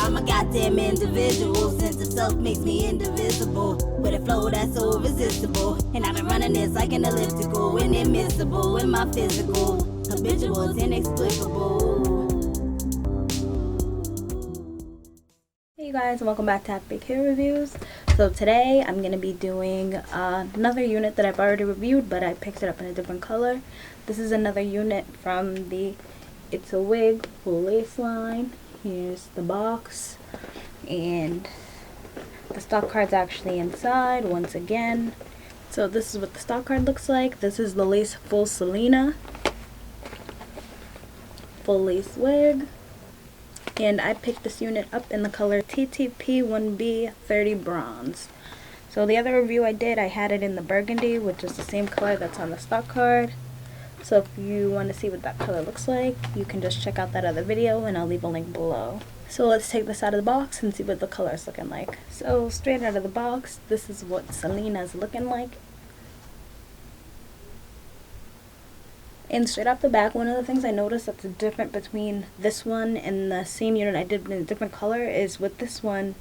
I'm a goddamn individual. Sense of self makes me indivisible. With a flow that's so irresistible. And I've been running this like an elliptical. Inadmissible in my physical. Habitual is inexplicable. Hey guys, and welcome back to Happy Hair Reviews. So today I'm going to be doing another unit that I've already reviewed, but I picked it up in a different color. This is another unit from the It's a Wig full lace line. Here's the box, and the stock card's actually inside once again. So this is what the stock card looks like. This is the lace full Selena full lace wig. And I picked this unit up in the color TTP1B 30 Bronze. So the other review I did, I had it in the burgundy, which is the same color that's on the stock card. So if you want to see what that color looks like, you can just check out that other video, and I'll leave a link below. So let's take this out of the box and see what the color is looking like. So straight out of the box, this is what Selena's looking like. And straight off the back, one of the things I noticed that's different between this one and the same unit I did in a different color is with this one,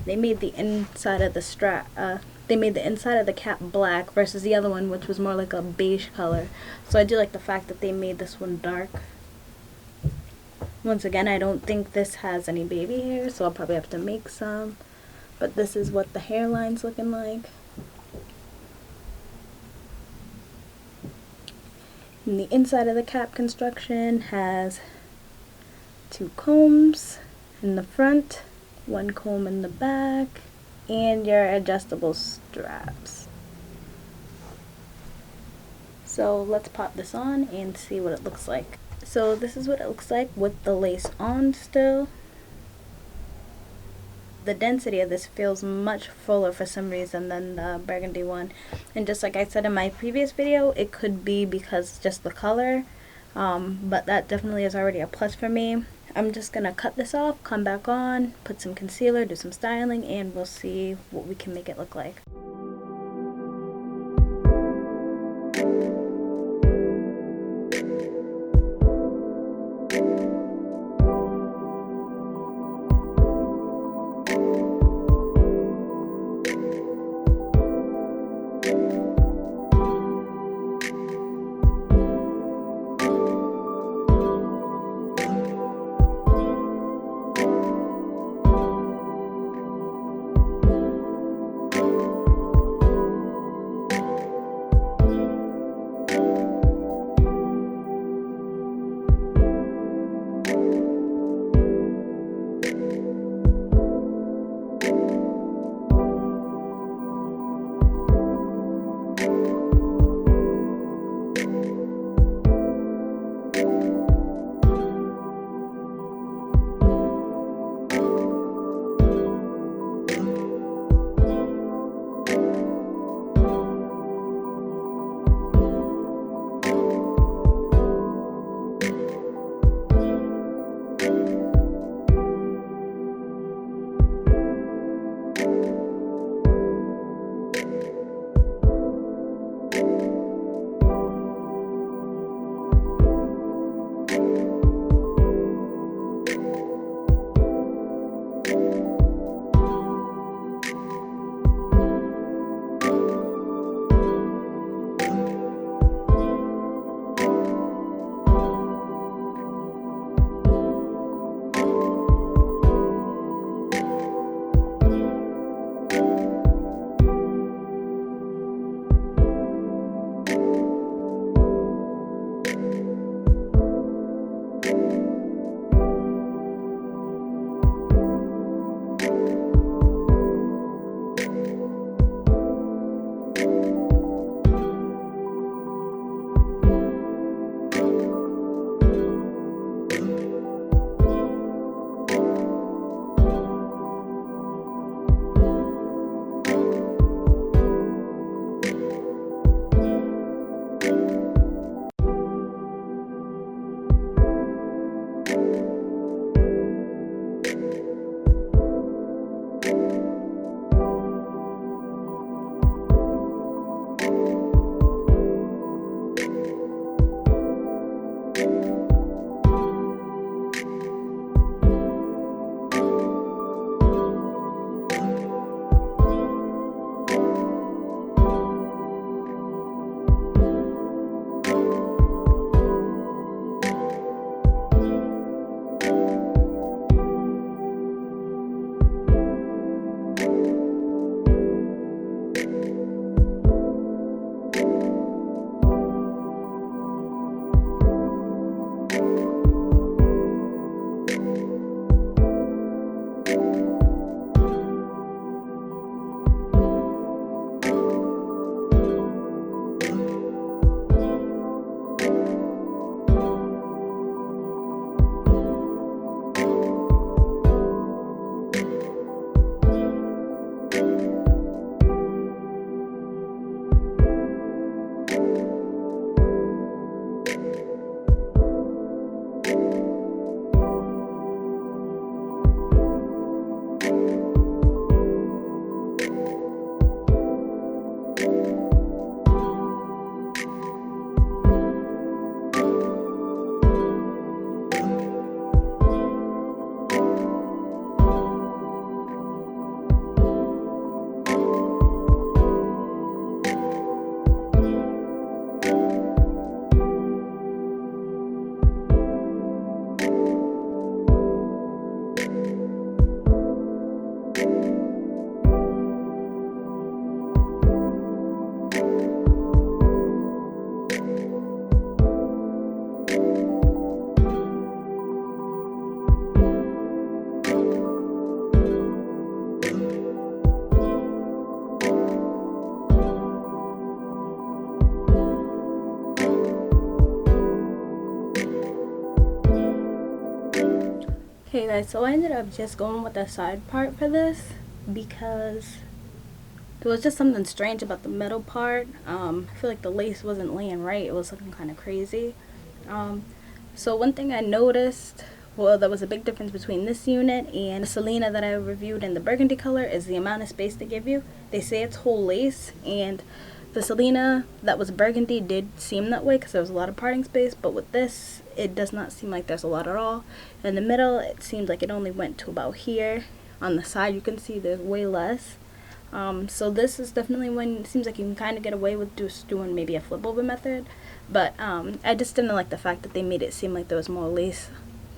they made the inside of the strap, they made the inside of the cap black versus the other one, which was more like a beige color. So I do like the fact that they made this one dark. Once again, I don't think this has any baby hair, so I'll probably have to make some. But this is what the hairline's looking like. And the inside of the cap construction has 2 combs in the front, 1 comb in the back, and your adjustable straps. So let's pop this on and see what it looks like. So this is what it looks like with the lace on still. The density of this feels much fuller for some reason than the burgundy one. And just like I said in my previous video, it could be because just the color. But that definitely is already a plus for me. I'm just going to cut this off, come back on, put some concealer, do some styling, and we'll see what we can make it look like. Okay guys, so I ended up just going with the side part for this because there was just something strange about the middle part. I feel like the lace wasn't laying right. It was looking kind of crazy. So one thing I noticed, well, there was a big difference between this unit and the Selena that I reviewed in the burgundy color is the amount of space they give you. They say it's whole lace, and the Selena that was burgundy did seem that way because there was a lot of parting space, but with this, it does not seem like there's a lot at all. In the middle, it seems like it only went to about here. On the side, you can see there's way less. So this is definitely when it seems like you can kind of get away with just doing maybe a flip over method, but I just didn't like the fact that they made it seem like there was more lace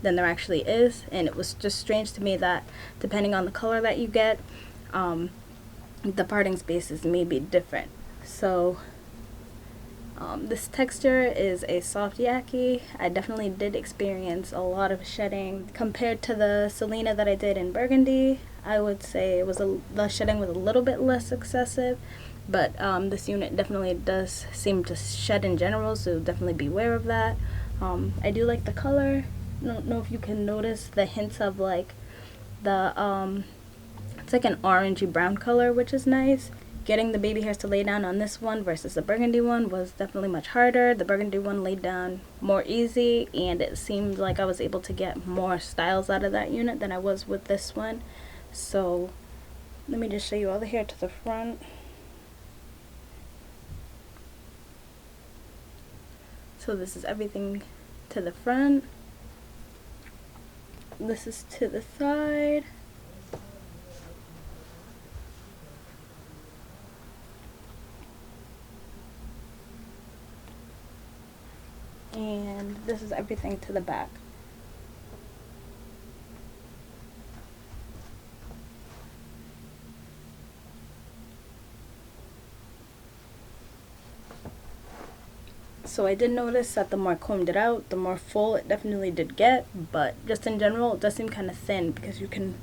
than there actually is, and it was just strange to me that depending on the color that you get, the parting spaces may be different. So this texture is a soft Yaki. I definitely did experience a lot of shedding compared to the Selena that I did in burgundy. I would say it was the shedding was a little bit less excessive, but this unit definitely does seem to shed in general, so definitely beware of that. I do like the color. I don't know if you can notice the hints of like the it's like an orangey brown color, which is nice. Getting the baby hairs to lay down on this one versus the burgundy one was definitely much harder. The burgundy one laid down more easy, and it seemed like I was able to get more styles out of that unit than I was with this one. So let me just show you all the hair to the front. So this is everything to the front. This is to the side. And this is everything to the back. So I did notice that the more I combed it out, the more full it definitely did get, but just in general, it does seem kind of thin because you can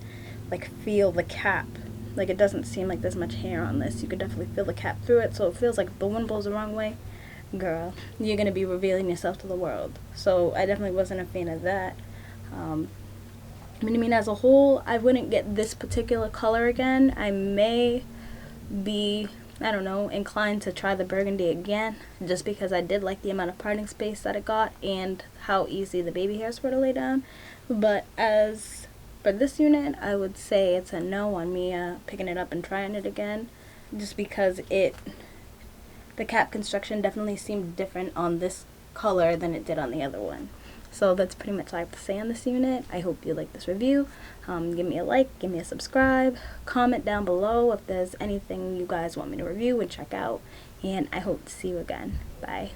like feel the cap. Like it doesn't seem like there's much hair on this. You could definitely feel the cap through it, so it feels like if the wind blows the wrong way, girl, you're gonna be revealing yourself to the world. So I definitely wasn't a fan of that. I mean, as a whole, I wouldn't get this particular color again. I may be, I don't know, inclined to try the burgundy again, just because I did like the amount of parting space that it got and how easy the baby hairs were to lay down. But as for this unit, I would say it's a no on me picking it up and trying it again, just because the cap construction definitely seemed different on this color than it did on the other one. So that's pretty much all I have to say on this unit. I hope you like this review. Give me a like, give me a subscribe, comment down below if there's anything you guys want me to review and check out, and I hope to see you again. Bye.